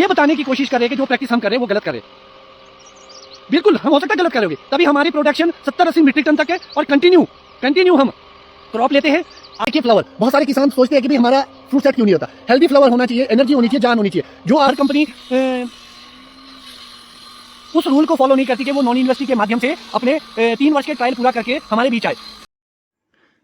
ये बताने की कोशिश कर रहे हैं कि जो प्रैक्टिस हम कर रहे हैं वो गलत कर रहे हैं। बिल्कुल, हम हो सकता है गलत कर रहे होंगे, तभी हमारी प्रोडक्शन 70-80 मीट्रिक टन तक है और कंटिन्यू हम क्रॉप लेते हैं। आके फ्लावर, बहुत सारे किसान सोचते हैं कि भाई हमारा फ्रूट सेट क्यों नहीं होता। हेल्दी फ्लावर होना चाहिए, एनर्जी होनी चाहिए, जान होनी चाहिए। जो हर कंपनी उस रूल को फॉलो नहीं करती कि वो नॉन यूनिवर्सिटी के माध्यम से अपने 3 वर्ष के ट्रायल पूरा करके हमारे बीच आए।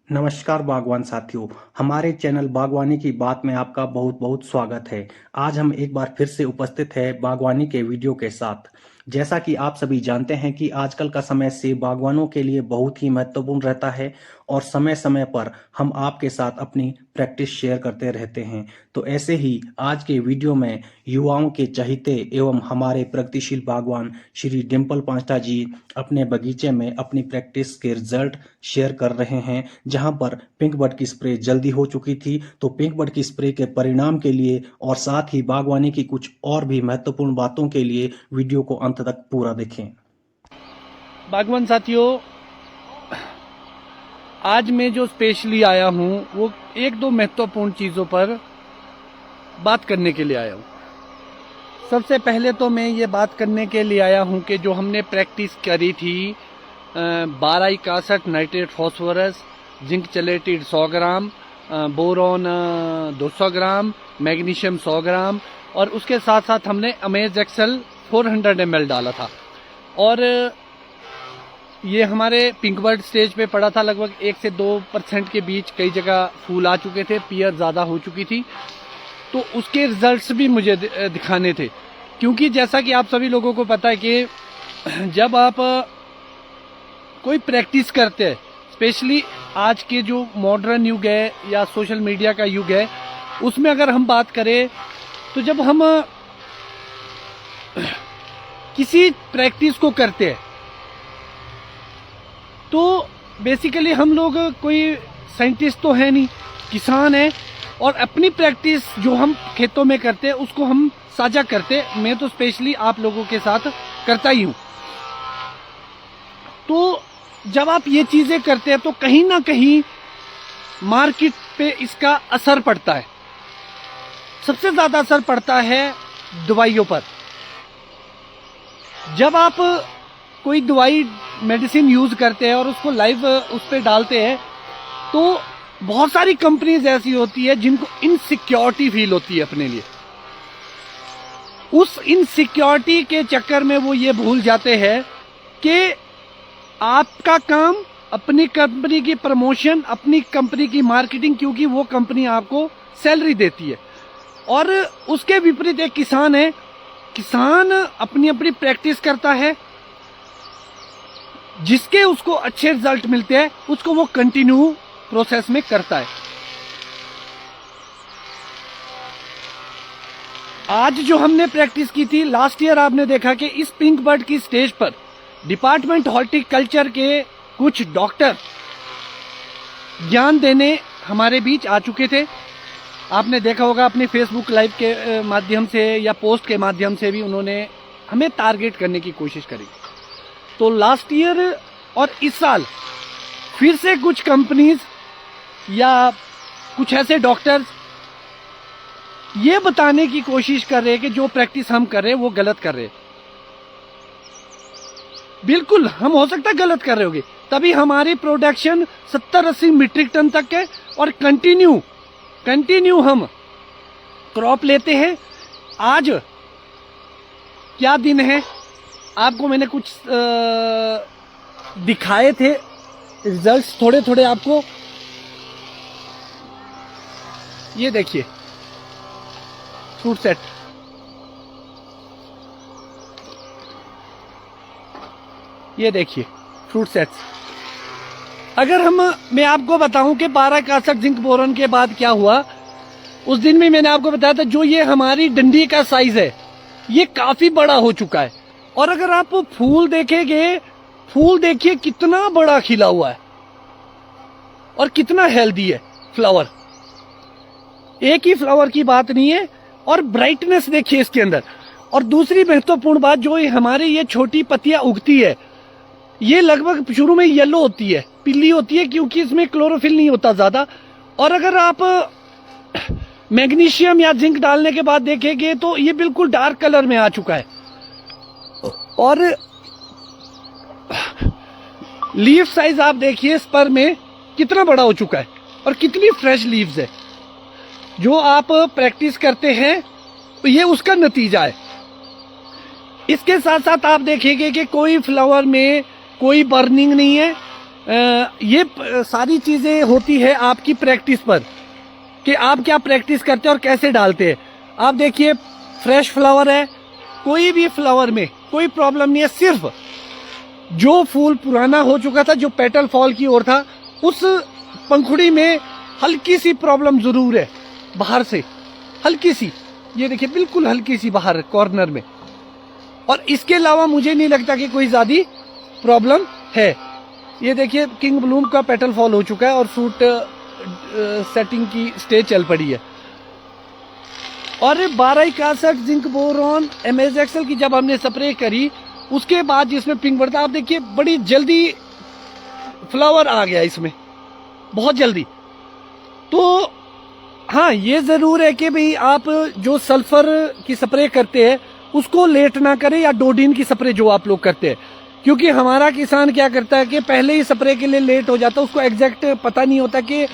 नमस्कार बागवान साथियों, हमारे चैनल बागवानी की बात में आपका बहुत बहुत स्वागत है। आज हम एक बार फिर से उपस्थित है बागवानी के वीडियो के साथ। जैसा कि आप सभी जानते हैं कि आजकल का समय से बागवानों के लिए बहुत ही महत्वपूर्ण रहता है और समय समय पर हम आपके साथ अपनी प्रैक्टिस शेयर करते रहते हैं। तो ऐसे ही आज के वीडियो में युवाओं के चहीते एवं हमारे प्रगतिशील बागवान श्री डिम्पल पांचटा जी अपने बगीचे में अपनी प्रैक्टिस के रिजल्ट शेयर कर रहे हैं। जहां पर पिंक बड की स्प्रे जल्दी हो चुकी थी, तो पिंक बड की स्प्रे के परिणाम के लिए और साथ ही बागवानी की कुछ और भी महत्वपूर्ण बातों के लिए वीडियो को अंत तक पूरा देखें। बागवान साथियों, आज मैं जो स्पेशली आया हूं वो एक दो महत्वपूर्ण चीजों पर बात करने के लिए आया हूं। सबसे पहले तो मैं ये बात करने के लिए आया हूं कि जो हमने प्रैक्टिस करी थी 1261 नाइट्रेट फॉस्फोरस, जिंक चलेटेड 100 ग्राम, बोरॉन 200 ग्राम, मैग्नीशियम 100 ग्राम और उसके साथ साथ हमने अमेज एक्सेल 400 ml डाला था। और ये हमारे पिंक बर्ड स्टेज पे पड़ा था, लगभग 1 से 2% के बीच कई जगह फूल आ चुके थे, पियर ज़्यादा हो चुकी थी। तो उसके रिजल्ट्स भी मुझे दिखाने थे, क्योंकि जैसा कि आप सभी लोगों को पता है कि जब आप कोई प्रैक्टिस करते हैं, स्पेशली आज के जो मॉडर्न युग है या सोशल मीडिया का युग है, उसमें अगर हम बात करें तो जब हम किसी प्रैक्टिस को करते हैं तो बेसिकली हम लोग कोई साइंटिस्ट तो है नहीं, किसान है, और अपनी प्रैक्टिस जो हम खेतों में करते हैं उसको हम साझा करते। मैं तो स्पेशली आप लोगों के साथ करता ही हूं। तो जब आप ये चीजें करते हैं तो कहीं ना कहीं मार्केट पे इसका असर पड़ता है। सबसे ज्यादा असर पड़ता है दवाइयों पर। जब आप कोई दवाई मेडिसिन यूज करते हैं और उसको लाइव उस पर डालते हैं तो बहुत सारी कंपनीज ऐसी होती है जिनको इनसिक्योरिटी फील होती है अपने लिए। उस इनसिक्योरिटी के चक्कर में वो ये भूल जाते हैं कि आपका काम अपनी कंपनी की प्रमोशन, अपनी कंपनी की मार्केटिंग, क्योंकि वो कंपनी आपको सैलरी देती है। और उसके विपरीत एक किसान है, किसान अपनी अपनी प्रैक्टिस करता है, जिसके उसको अच्छे रिजल्ट मिलते हैं उसको वो कंटिन्यू प्रोसेस में करता है। आज जो हमने प्रैक्टिस की थी लास्ट ईयर, आपने देखा कि इस पिंक बर्ड की स्टेज पर डिपार्टमेंट हॉर्टिकल्चर के कुछ डॉक्टर ज्ञान देने हमारे बीच आ चुके थे। आपने देखा होगा अपने फेसबुक लाइव के माध्यम से या पोस्ट के माध्यम से भी उन्होंने हमें टारगेट करने की कोशिश करी। तो लास्ट ईयर और इस साल फिर से कुछ कंपनीज या कुछ ऐसे डॉक्टर्स ये बताने की कोशिश कर रहे हैं कि जो प्रैक्टिस हम कर रहे हैं वो गलत कर रहे हैं। बिल्कुल, हम हो सकता है गलत कर रहे होंगे, तभी हमारी प्रोडक्शन 70-80 मीट्रिक टन तक है और कंटिन्यू हम क्रॉप लेते हैं। आज क्या दिन है, आपको मैंने कुछ दिखाए थे रिजल्ट्स थोड़े थोड़े आपको। ये देखिए फ्रूट सेट, ये देखिए फ्रूट सेट्स। अगर मैं आपको बताऊं कि 1261 जिंक बोरॉन के बाद क्या हुआ, उस दिन भी मैंने आपको बताया था, जो ये हमारी डंडी का साइज है ये काफी बड़ा हो चुका है। और अगर आप फूल देखेंगे, फूल देखिए कितना बड़ा खिला हुआ है और कितना हेल्दी है फ्लावर। एक ही फ्लावर की बात नहीं है, और ब्राइटनेस देखिए इसके अंदर। और दूसरी महत्वपूर्ण बात, जो हमारी ये छोटी पत्तियां उगती है, ये लगभग शुरू में येलो होती है, पीली होती है, क्योंकि इसमें क्लोरोफिल नहीं होता ज्यादा। और अगर आप मैग्नीशियम या जिंक डालने के बाद देखेंगे तो ये बिल्कुल डार्क कलर में आ चुका है और लीफ साइज आप देखिए इस पर में कितना बड़ा हो चुका है और कितनी फ्रेश लीव्स है। जो आप प्रैक्टिस करते हैं तो ये उसका नतीजा है। इसके साथ साथ आप देखेंगे कि कोई फ्लावर में कोई बर्निंग नहीं है। ये सारी चीजें होती है आपकी प्रैक्टिस पर कि आप क्या प्रैक्टिस करते हैं और कैसे डालते हैं। आप देखिए फ्रेश फ्लावर है, कोई भी फ्लावर में कोई प्रॉब्लम नहीं है। सिर्फ जो फूल पुराना हो चुका था, जो पेटल फॉल की ओर था, उस पंखुड़ी में हल्की सी प्रॉब्लम जरूर है बाहर से, हल्की सी। ये देखिए बिल्कुल हल्की सी बाहर कॉर्नर में, और इसके अलावा मुझे नहीं लगता कि कोई ज्यादा प्रॉब्लम है। ये देखिए किंग ब्लूम का पेटल फॉल हो चुका है और फ्रूट सेटिंग की स्टेज चल पड़ी है। और 1261 जिंक बोरॉन एमेज एक्सेल की जब हमने स्प्रे करी, उसके बाद जिसमें पिंक बढ़ता, आप देखिए बड़ी जल्दी फ्लावर आ गया इसमें, बहुत जल्दी। तो हाँ, ये जरूर है कि भाई आप जो सल्फर की स्प्रे करते हैं उसको लेट ना करें, या डोडिन की स्प्रे जो आप लोग करते हैं, क्योंकि हमारा किसान क्या करता है कि पहले ही स्प्रे के लिए लेट हो जाता है। उसको एग्जैक्ट पता नहीं होता कि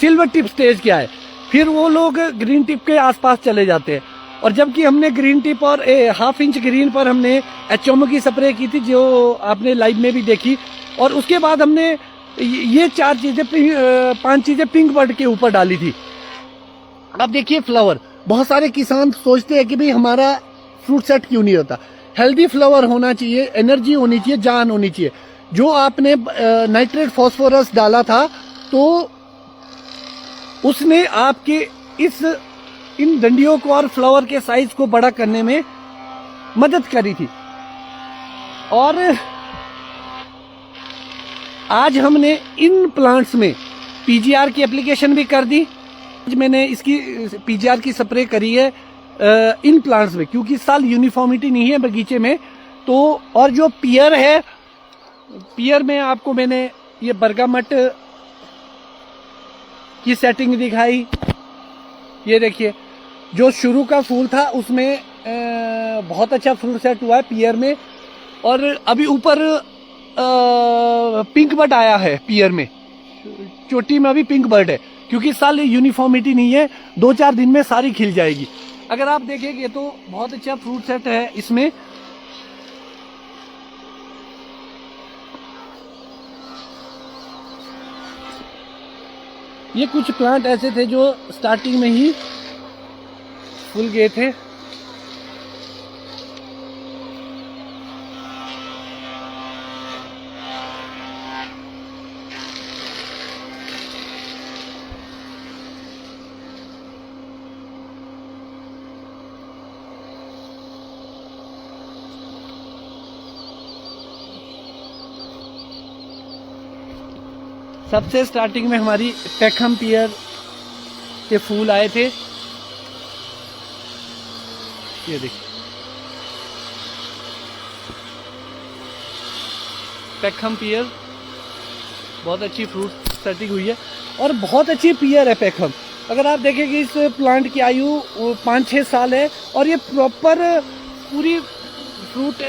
सिल्वर टिप स्टेज क्या है, फिर वो लोग ग्रीन टिप के आसपास चले जाते हैं। और जबकि हमने ग्रीन टिप और 1/2 इंच ग्रीन पर हमने एचओमो की स्प्रे की थी, जो आपने लाइव में भी देखी, और उसके बाद हमने ये 4 चीजें 5 चीजें पिंक बर्ड के ऊपर डाली थी। अब देखिए फ्लावर, बहुत सारे किसान सोचते हैं कि भाई हमारा फ्रूट सेट क्यों नहीं होता। हेल्दी फ्लावर होना चाहिए, एनर्जी होनी चाहिए, जान होनी चाहिए। जो आपने नाइट्रेट फॉस्फोरस डाला था तो उसने आपके इन डंडियों को और फ्लावर के साइज को बड़ा करने में मदद करी थी। और आज हमने इन प्लांट्स में पीजीआर की एप्लीकेशन भी कर दी। आज मैंने इसकी पीजीआर की स्प्रे करी है इन प्लांट्स में, क्योंकि इस साल यूनिफॉर्मिटी नहीं है बगीचे में। तो और जो पियर है, पियर में आपको मैंने ये बरगामट की सेटिंग दिखाई। ये देखिए जो शुरू का फूल था उसमें बहुत अच्छा फ्रूट सेट हुआ है पियर में। और अभी ऊपर पिंक बर्ड आया है पियर में, चोटी में अभी पिंक बर्ड है, क्योंकि इस साल यूनिफॉर्मिटी नहीं है। 2-4 दिन में सारी खिल जाएगी। अगर आप देखेंगे तो बहुत अच्छा फ्रूट सेट है इसमें। ये कुछ प्लांट ऐसे थे जो स्टार्टिंग में ही फूल गए थे। सबसे स्टार्टिंग में हमारी पेखम पियर के फूल आए थे। ये देखिए पेखम पियर, बहुत अच्छी फ्रूट सेटिंग हुई है और बहुत अच्छी पियर है पेखम। अगर आप देखेंगे इस प्लांट की आयु 5-6 साल है और ये प्रॉपर पूरी फ्रूट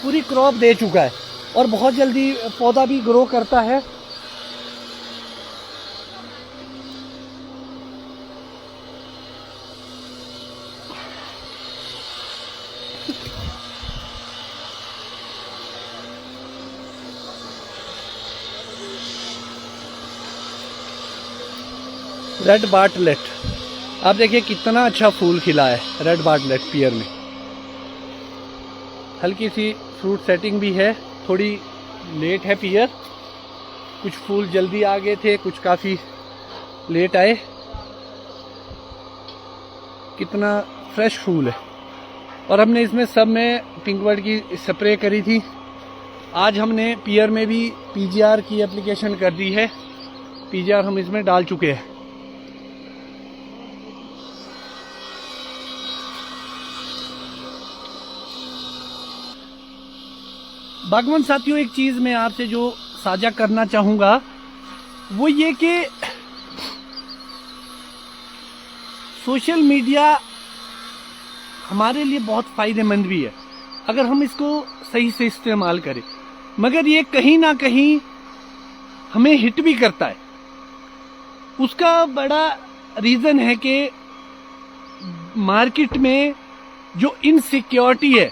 पूरी क्रॉप दे चुका है और बहुत जल्दी पौधा भी ग्रो करता है। रेड बार्टलेट, आप देखिए कितना अच्छा फूल खिला है रेड बार्टलेट पियर में। हल्की सी फ्रूट सेटिंग भी है, थोड़ी लेट है पियर। कुछ फूल जल्दी आ गए थे, कुछ काफ़ी लेट आए। कितना फ्रेश फूल है। और हमने इसमें सब में पिंक बर्ड की स्प्रे करी थी। आज हमने पियर में भी पीजीआर की एप्लीकेशन कर दी है। पीजीआर हम इसमें डाल चुके हैं। बागवान साथियों, एक चीज़ मैं आपसे जो साझा करना चाहूँगा वो ये कि सोशल मीडिया हमारे लिए बहुत फ़ायदेमंद भी है अगर हम इसको सही से इस्तेमाल करें, मगर ये कहीं ना कहीं हमें हिट भी करता है। उसका बड़ा रीज़न है कि मार्केट में जो इनसिक्योरिटी है,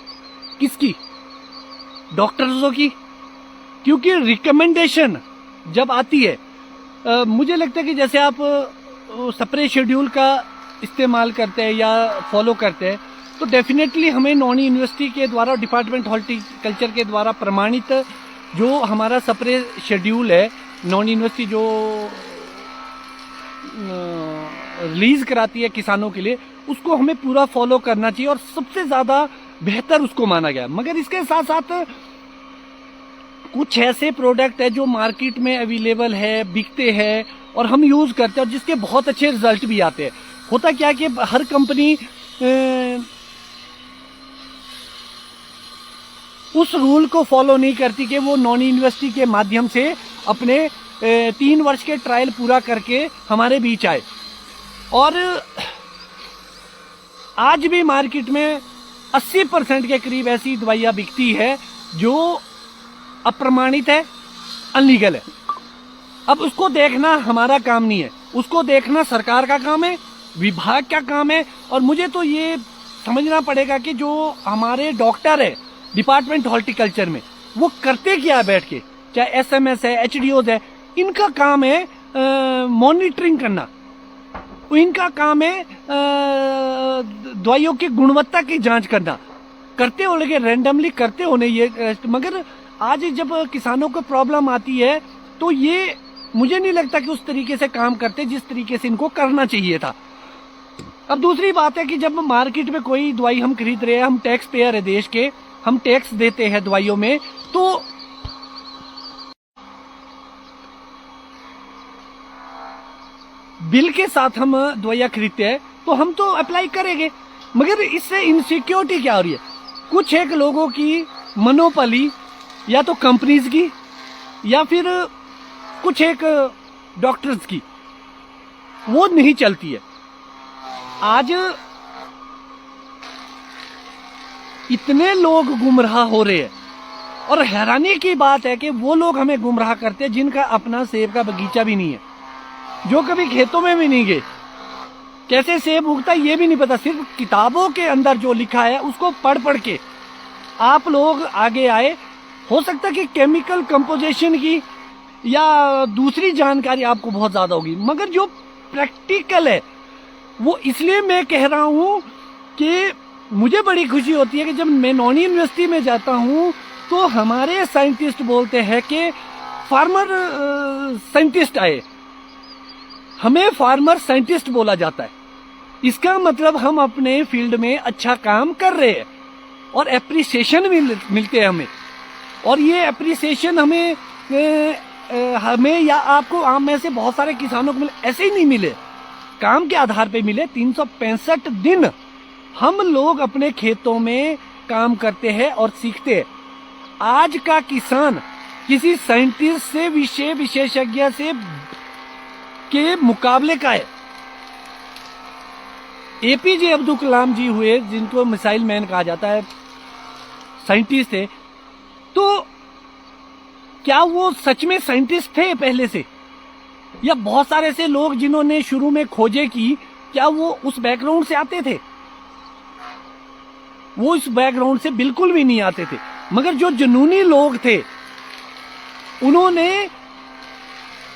किसकी? डॉक्टर्सों की। क्योंकि रिकमेंडेशन जब आती है, मुझे लगता है कि जैसे आप स्प्रे शेड्यूल का इस्तेमाल करते हैं या फॉलो करते हैं तो डेफिनेटली हमें नॉन यूनिवर्सिटी के द्वारा, डिपार्टमेंट हॉर्टिकल्चर के द्वारा प्रमाणित जो हमारा स्प्रे शेड्यूल है, नॉन यूनिवर्सिटी जो रिलीज कराती है किसानों के लिए, उसको हमें पूरा फॉलो करना चाहिए और सबसे ज्यादा बेहतर उसको माना गया। मगर इसके साथ साथ कुछ ऐसे प्रोडक्ट है जो मार्केट में अवेलेबल है, बिकते हैं और हम यूज करते हैं और जिसके बहुत अच्छे रिजल्ट भी आते हैं। होता क्या कि हर कंपनी उस रूल को फॉलो नहीं करती कि वो नॉन यूनिवर्सिटी के माध्यम से अपने 3 वर्ष के ट्रायल पूरा करके हमारे बीच आए। और आज भी मार्केट में 80% के करीब ऐसी दवाइयां बिकती है जो अप्रमाणित है, अनलीगल है। अब उसको देखना हमारा काम नहीं है, उसको देखना सरकार का काम है, विभाग का काम है। और मुझे तो ये समझना पड़ेगा कि जो हमारे डॉक्टर है डिपार्टमेंट हॉर्टिकल्चर में, वो करते क्या है बैठ के, चाहे एसएमएस है, एचडीओ है, इनका काम है मॉनिटरिंग करना, इनका काम है दवाइयों की गुणवत्ता की जांच करना। करते हो लेकिन रैंडमली करते होने ये, मगर आज जब किसानों को प्रॉब्लम आती है तो ये मुझे नहीं लगता कि उस तरीके से काम करते जिस तरीके से इनको करना चाहिए था। अब दूसरी बात है कि जब मार्केट में कोई दवाई हम खरीद रहे हैं, हम टैक्स पेयर है देश के, हम टैक्स देते हैं दवाइयों में, तो बिल के साथ हम दवाइयां खरीदते हैं तो हम तो अप्लाई करेंगे। मगर इससे इनसिक्योरिटी क्या हो रही है? कुछ एक लोगों की मोनोपोली, या तो कंपनीज की या फिर कुछ एक डॉक्टर्स की, वो नहीं चलती है। आज इतने लोग गुमराह हो रहे हैं और हैरानी की बात है कि वो लोग हमें गुमराह करते हैं जिनका अपना सेब का बगीचा भी नहीं है, जो कभी खेतों में भी नहीं गए, कैसे सेब उगता है ये भी नहीं पता। सिर्फ किताबों के अंदर जो लिखा है उसको पढ़ पढ़ के आप लोग आगे आए। हो सकता है कि केमिकल कंपोजिशन की या दूसरी जानकारी आपको बहुत ज्यादा होगी, मगर जो प्रैक्टिकल है वो इसलिए मैं कह रहा हूं कि मुझे बड़ी खुशी होती है कि जब मैं नॉन यूनिवर्सिटी में जाता हूं तो हमारे साइंटिस्ट बोलते हैं कि फार्मर साइंटिस्ट आए, हमें फार्मर साइंटिस्ट बोला जाता है। इसका मतलब हम अपने फील्ड में अच्छा काम कर रहे हैं और एप्रिसिएशन भी मिलते हैं हमें। और ये एप्रिसिएशन हमें या आपको, आम में से बहुत सारे किसानों को मिले, ऐसे ही नहीं मिले, काम के आधार पे मिले। 365 दिन हम लोग अपने खेतों में काम करते हैं और सीखते हैं। आज का किसान किसी साइंटिस्ट से, विशेषज्ञ से के मुकाबले का है। एपीजे अब्दुल कलाम जी हुए, जिनको मिसाइल मैन कहा जाता है, साइंटिस्ट थे, तो क्या वो सच में साइंटिस्ट थे पहले से? या बहुत सारे ऐसे लोग जिन्होंने शुरू में खोजे की, क्या वो उस बैकग्राउंड से आते थे? वो इस बैकग्राउंड से बिल्कुल भी नहीं आते थे। मगर जो जुनूनी लोग थे उन्होंने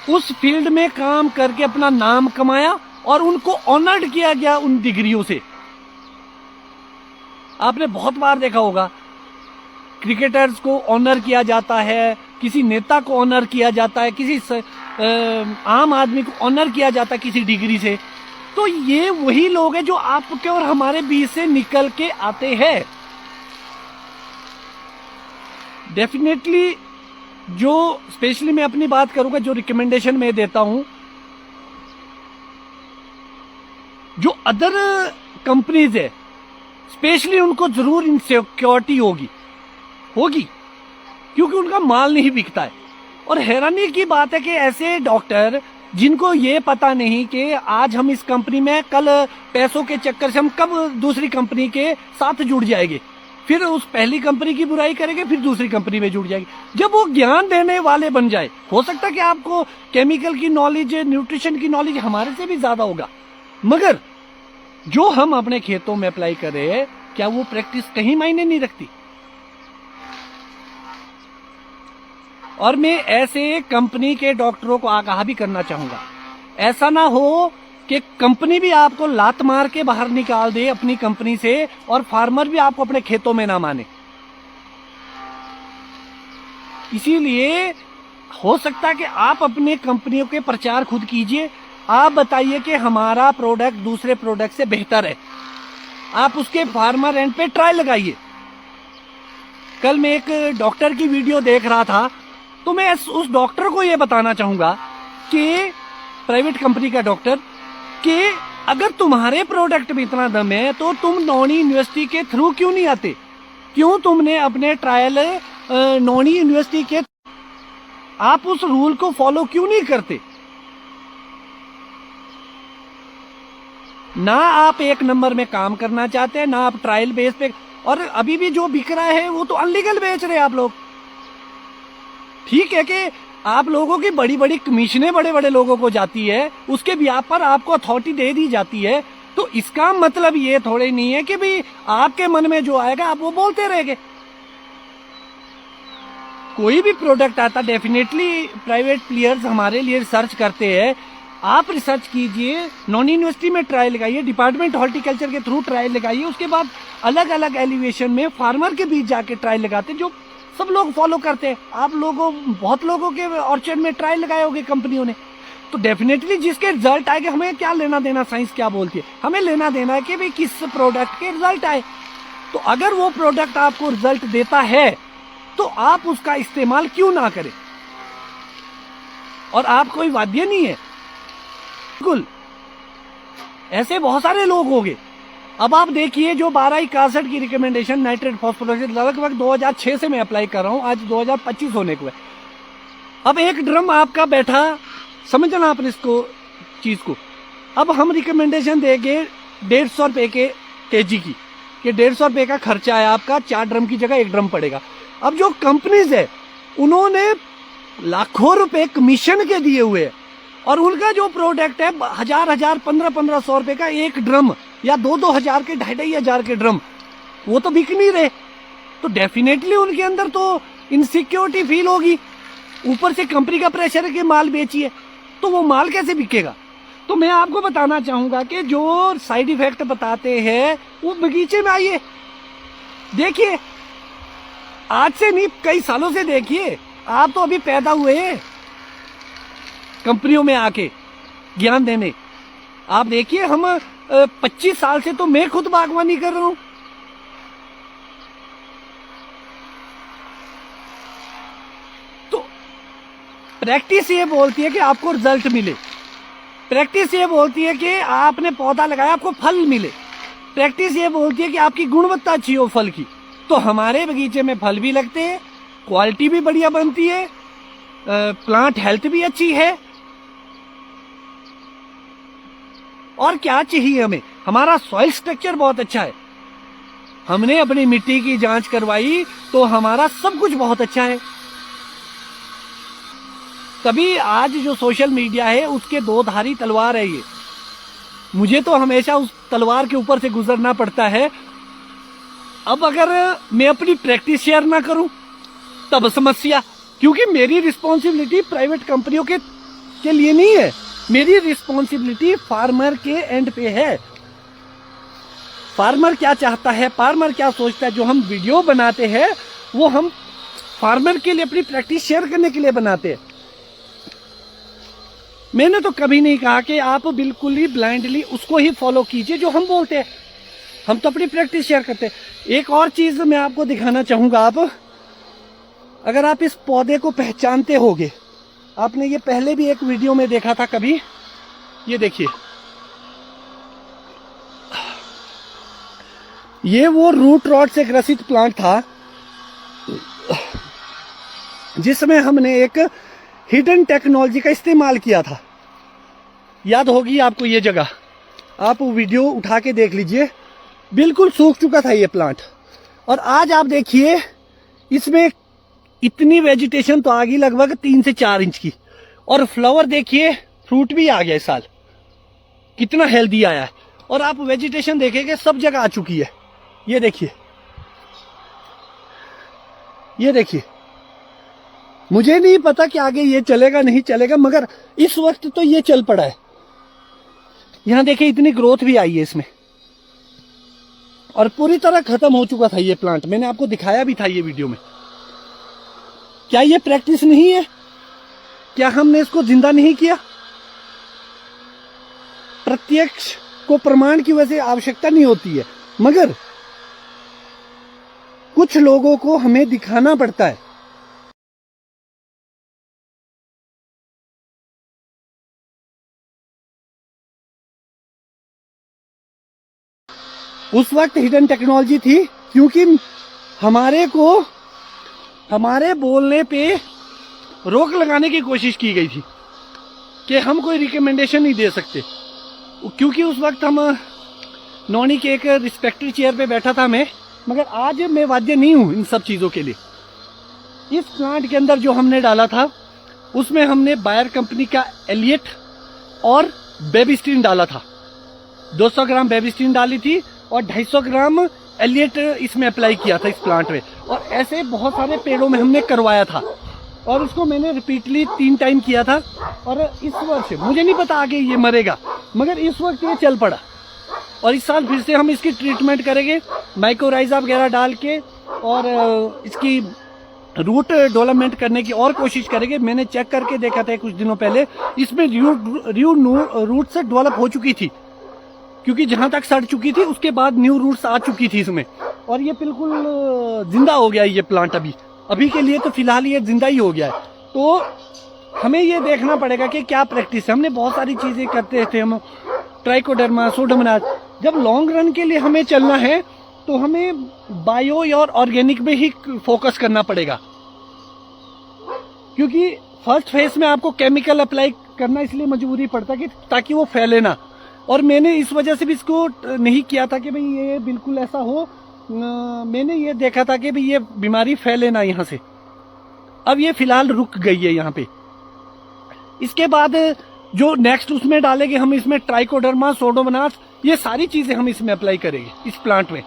उस फील्ड में काम करके अपना नाम कमाया और उनको ऑनर्ड किया गया उन डिग्रियों से। आपने बहुत बार देखा होगा, क्रिकेटर्स को ऑनर किया जाता है, किसी नेता को ऑनर किया जाता है, किसी आम आदमी को ऑनर किया जाता है किसी डिग्री से। तो ये वही लोग हैं जो आपके और हमारे बीच से निकल के आते हैं। डेफिनेटली जो स्पेशली मैं अपनी बात करूंगा, जो रिकमेंडेशन मैं देता हूं, जो अदर कंपनीज है स्पेशली उनको जरूर इनसिक्योरिटी होगी, क्योंकि उनका माल नहीं बिकता है। और हैरानी की बात है कि ऐसे डॉक्टर जिनको ये पता नहीं कि आज हम इस कंपनी में, कल पैसों के चक्कर से हम कब दूसरी कंपनी के साथ जुड़ जाएंगे, फिर उस पहली कंपनी की बुराई करेंगे, फिर दूसरी कंपनी में जुड़ जाएंगे। जब वो ज्ञान देने वाले बन जाए, हो सकता है कि आपको केमिकल की नॉलेज, न्यूट्रिशन की नॉलेज हमारे से भी ज्यादा होगा, मगर जो हम अपने खेतों में अप्लाई कर रहे हैं, क्या वो प्रैक्टिस कहीं मायने नहीं रखती? और मैं ऐसे कंपनी के डॉक्टरों को आगाह भी करना चाहूंगा, ऐसा ना हो कि कंपनी भी आपको लात मार के बाहर निकाल दे अपनी कंपनी से और फार्मर भी आपको अपने खेतों में ना माने। इसीलिए हो सकता है कि आप अपने कंपनियों के प्रचार खुद कीजिए, आप बताइए कि हमारा प्रोडक्ट दूसरे प्रोडक्ट से बेहतर है, आप उसके फार्मर एंड पे ट्रायल लगाइए। कल मैं एक डॉक्टर की वीडियो देख रहा था, तो मैं उस डॉक्टर को यह बताना चाहूंगा कि प्राइवेट कंपनी का डॉक्टर, कि अगर तुम्हारे प्रोडक्ट में इतना दम है तो तुम नॉनी यूनिवर्सिटी के थ्रू क्यों नहीं आते? क्यों तुमने अपने ट्रायल नॉनी यूनिवर्सिटी के, आप उस रूल को फॉलो क्यों नहीं करते? ना आप एक नंबर में काम करना चाहते हैं, ना आप ट्रायल बेस पे, और अभी भी जो बिक रहा है वो तो अनलीगल बेच रहे हैं आप लोग। ठीक है कि आप लोगों की बड़ी बड़ी कमीशनें बड़े बड़े लोगों को जाती है, उसके ब्याह पर आपको अथॉरिटी दे दी जाती है, तो इसका मतलब ये थोड़े नहीं है कि भाई आपके मन में जो आएगा आप वो बोलते रहेंगे। कोई भी प्रोडक्ट आता, डेफिनेटली प्राइवेट प्लेयर्स हमारे लिए रिसर्च करते हैं। आप रिसर्च कीजिए, नॉन यूनिवर्सिटी में ट्रायल लगाइए, डिपार्टमेंट हॉर्टिकल्चर के थ्रू ट्रायल लगाइए, उसके बाद अलग अलग एलिवेशन में फार्मर के बीच जाके ट्रायल लगाते हैं, जो सब लोग फॉलो करते हैं। आप लोगों, बहुत लोगों के ऑर्चर्ड में ट्रायल लगाए होंगे कंपनियों ने, तो डेफिनेटली जिसके रिजल्ट आएगा, हमें क्या लेना देना साइंस क्या बोलती है, हमें लेना देना है कि भाई किस प्रोडक्ट के रिजल्ट आए। तो अगर वो प्रोडक्ट आपको रिजल्ट देता है तो आप उसका इस्तेमाल क्यों ना करें? और आप कोई वाद्य नहीं है, बिल्कुल ऐसे बहुत सारे लोग होंगे। अब आप देखिए, जो 1261 की रिकमेंडेशन नाइट्रेट फॉस्फोरस लगभग 2006 से मैं अप्लाई कर रहा हूं, आज 2025 होने को है। अब एक ड्रम आपका बैठा, समझना आपने इसको चीज को, अब हम रिकमेंडेशन देंगे 150 रुपए के केजी की, कि 150 रुपए का खर्चा है आपका, 4 ड्रम की जगह 1 ड्रम पड़ेगा। अब जो कंपनीज है उन्होंने लाखों रुपए कमीशन के दिए हुए हैं, और उनका जो प्रोडक्ट है 1000 1500 रुपए का एक ड्रम, या 2000 के 2500 के ड्रम, वो तो बिक नहीं रहे। तो डेफिनेटली उनके अंदर तो इनसिक्योरिटी फील होगी, ऊपर से कंपनी का प्रेशर है कि माल बेचिए, तो वो माल कैसे बिकेगा? तो मैं आपको बताना चाहूंगा कि जो साइड इफेक्ट बताते हैं वो बगीचे में आइए, देखिए, आज से नहीं कई सालों से देखिए, आप तो अभी पैदा हुए हैं कंपनियों में आके ज्ञान देने। आप देखिए, हम 25 साल से तो मैं खुद बागवानी कर रहा हूं। तो प्रैक्टिस ये बोलती है कि आपको रिजल्ट मिले, प्रैक्टिस ये बोलती है कि आपने पौधा लगाया आपको फल मिले, प्रैक्टिस ये बोलती है कि आपकी गुणवत्ता अच्छी हो फल की। तो हमारे बगीचे में फल भी लगते हैं, क्वालिटी भी बढ़िया बनती है, प्लांट हेल्थ भी अच्छी है, और क्या चाहिए हमें? हमारा सॉइल स्ट्रक्चर बहुत अच्छा है, हमने अपनी मिट्टी की जांच करवाई तो हमारा सब कुछ बहुत अच्छा है। तभी आज जो सोशल मीडिया है उसके दो धारी तलवार है ये, मुझे तो हमेशा उस तलवार के ऊपर से गुजरना पड़ता है। अब अगर मैं अपनी प्रैक्टिस शेयर ना करूं तब समस्या, क्योंकि मेरी रिस्पॉन्सिबिलिटी प्राइवेट कंपनियों के लिए नहीं है, मेरी रिस्पॉन्सिबिलिटी फार्मर के एंड पे है। फार्मर क्या चाहता है, फार्मर क्या सोचता है, जो हम वीडियो बनाते हैं वो हम फार्मर के लिए अपनी प्रैक्टिस शेयर करने के लिए बनाते हैं। मैंने तो कभी नहीं कहा कि आप बिल्कुल ही ब्लाइंडली उसको ही फॉलो कीजिए जो हम बोलते हैं, हम तो अपनी प्रैक्टिस शेयर करते हैं। एक और चीज मैं आपको दिखाना चाहूंगा, आप अगर आप इस पौधे को पहचानते होगे, आपने ये पहले भी एक वीडियो में देखा था कभी, ये देखिए, ये वो रूट रॉट से ग्रसित प्लांट था जिसमें हमने एक हिडन टेक्नोलॉजी का इस्तेमाल किया था। याद होगी आपको ये जगह, आप वीडियो उठा के देख लीजिए, बिल्कुल सूख चुका था ये प्लांट। और आज आप देखिए इसमें इतनी वेजिटेशन तो आ गई लगभग 3 से 4 इंच की, और फ्लावर देखिए, फ्रूट भी आ गया इस साल, कितना हेल्दी आया है। और आप वेजिटेशन देखेंगे सब जगह आ चुकी है। ये देखिए, ये देखिए, मुझे नहीं पता कि आगे ये चलेगा नहीं चलेगा, मगर इस वक्त तो ये चल पड़ा है। यहां देखिए इतनी ग्रोथ भी आई है इसमें, और पूरी तरह खत्म हो चुका था ये प्लांट। मैंने आपको दिखाया भी था ये वीडियो में। क्या ये प्रैक्टिस नहीं है? क्या हमने इसको जिंदा नहीं किया? प्रत्यक्ष को प्रमाण की वजह से आवश्यकता नहीं होती है, मगर कुछ लोगों को हमें दिखाना पड़ता है। उस वक्त हिडन टेक्नोलॉजी थी क्योंकि हमारे बोलने पे रोक लगाने की कोशिश की गई थी कि हम कोई रिकमेंडेशन नहीं दे सकते, क्योंकि उस वक्त हम नौनी के एक रिस्पेक्टेड चेयर पे बैठा था मैं। मगर आज मैं वाद्य नहीं हूं इन सब चीजों के लिए। इस प्लांट के अंदर जो हमने डाला था उसमें हमने बायर कंपनी का एलियट और बेबीस्टीन डाला था। 200 ग्राम बेबीस्टीन डाली थी और 250 ग्राम एलियट इसमें अप्लाई किया था इस प्लांट में। और ऐसे बहुत सारे पेड़ों में हमने करवाया था, और उसको मैंने रिपीटली 3 टाइम किया था। और इस वर्ष मुझे नहीं पता आगे ये मरेगा, मगर इस वक्त ये चल पड़ा। और इस साल फिर से हम इसकी ट्रीटमेंट करेंगे माइक्रोराइजा वगैरह डाल के, और इसकी रूट डेवलपमेंट करने की और कोशिश करेंगे। मैंने चेक करके देखा था कुछ दिनों पहले, इसमें रूट से डेवलप हो चुकी थी, क्योंकि जहां तक सड़ चुकी थी उसके बाद न्यू रूट्स आ चुकी थी इसमें। और ये बिल्कुल जिंदा हो गया ये प्लांट। अभी के लिए तो फिलहाल ये जिंदा ही हो गया है। तो हमें ये देखना पड़ेगा कि क्या प्रैक्टिस है। हमने बहुत सारी चीजें करते थे, हम ट्राइकोडर्मा, सूडोमोनास। जब लॉन्ग रन के लिए हमें चलना है तो हमें बायो और ऑर्गेनिक में ही फोकस करना पड़ेगा, क्योंकि फर्स्ट फेज में आपको केमिकल अप्लाई करना इसलिए मजबूरी पड़ता कि ताकि वो फैले ना। और मैंने इस वजह से भी इसको नहीं किया था कि भाई ये बिल्कुल ऐसा हो। मैंने ये देखा था कि भाई ये बीमारी फैले ना यहाँ से। अब ये फिलहाल रुक गई है यहाँ पे। इसके बाद जो नेक्स्ट उसमें डालेंगे हम, इसमें ट्राइकोडर्मा, सूडोमोनास, ये सारी चीजें हम इसमें अप्लाई करेंगे इस प्लांट में।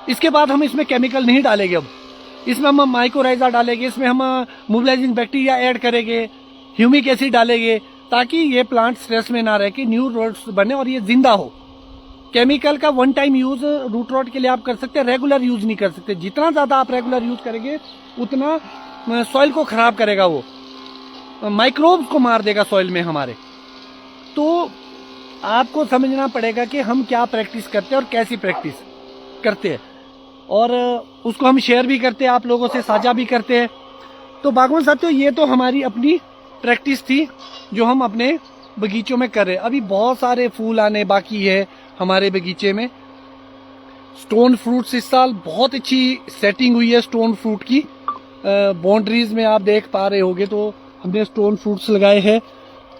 इसके बाद हम इसमें केमिकल नहीं डालेंगे। अब इसमें हम माइक्रोराइजा डालेंगे, इसमें हम मोबिलाइजिंग बैक्टीरिया ऐड करेंगे, ह्यूमिक एसिड डालेंगे, ताकि ये प्लांट स्ट्रेस में ना रह के न्यू रूट्स बने और ये जिंदा हो। केमिकल का 1 टाइम यूज रूट रॉट के लिए आप कर सकते हैं, रेगुलर यूज नहीं कर सकते। जितना ज्यादा आप रेगुलर यूज करेंगे उतना सॉइल को खराब करेगा, वो माइक्रोब्स को मार देगा सॉइल में हमारे। तो आपको समझना पड़ेगा कि हम क्या प्रैक्टिस करते हैं और कैसी प्रैक्टिस करते हैं, और उसको हम शेयर भी करते हैं, आप लोगों से साझा भी करते हैं। तो बागवान साथियों, ये तो हमारी अपनी प्रैक्टिस थी जो हम अपने बगीचों में कर रहे हैं। अभी बहुत सारे फूल आने बाकी है हमारे बगीचे में। स्टोन फ्रूट्स इस साल बहुत अच्छी सेटिंग हुई है स्टोन फ्रूट की। बाउंड्रीज में आप देख पा रहे होगे तो हमने स्टोन फ्रूट्स लगाए हैं,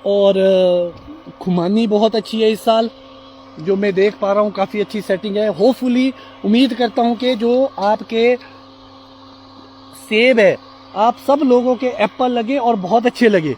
और खुमानी बहुत अच्छी है इस साल, जो मैं देख पा रहा हूँ काफी अच्छी सेटिंग है। होपफुली उम्मीद करता हूँ कि जो आपके सेब है, आप सब लोगों के एप्पल लगे और बहुत अच्छे लगे।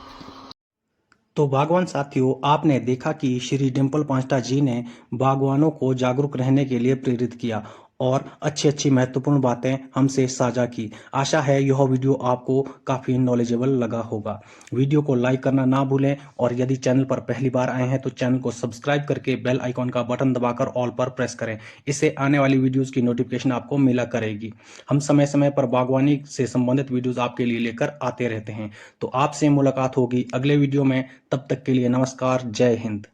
तो बागवान साथियों, आपने देखा कि श्री डिम्पल पांचटा जी ने बागवानों को जागरूक रहने के लिए प्रेरित किया और अच्छी अच्छी महत्वपूर्ण बातें हमसे साझा की। आशा है यह वीडियो आपको काफ़ी नॉलेजेबल लगा होगा। वीडियो को लाइक करना ना भूलें, और यदि चैनल पर पहली बार आए हैं तो चैनल को सब्सक्राइब करके बेल आइकॉन का बटन दबाकर ऑल पर प्रेस करें। इससे आने वाली वीडियोज़ की नोटिफिकेशन आपको मिला करेगी। हम समय समय पर बागवानी से संबंधित वीडियोज़ आपके लिए लेकर आते रहते हैं। तो आपसे मुलाकात होगी अगले वीडियो में। तब तक के लिए नमस्कार, जय हिंद।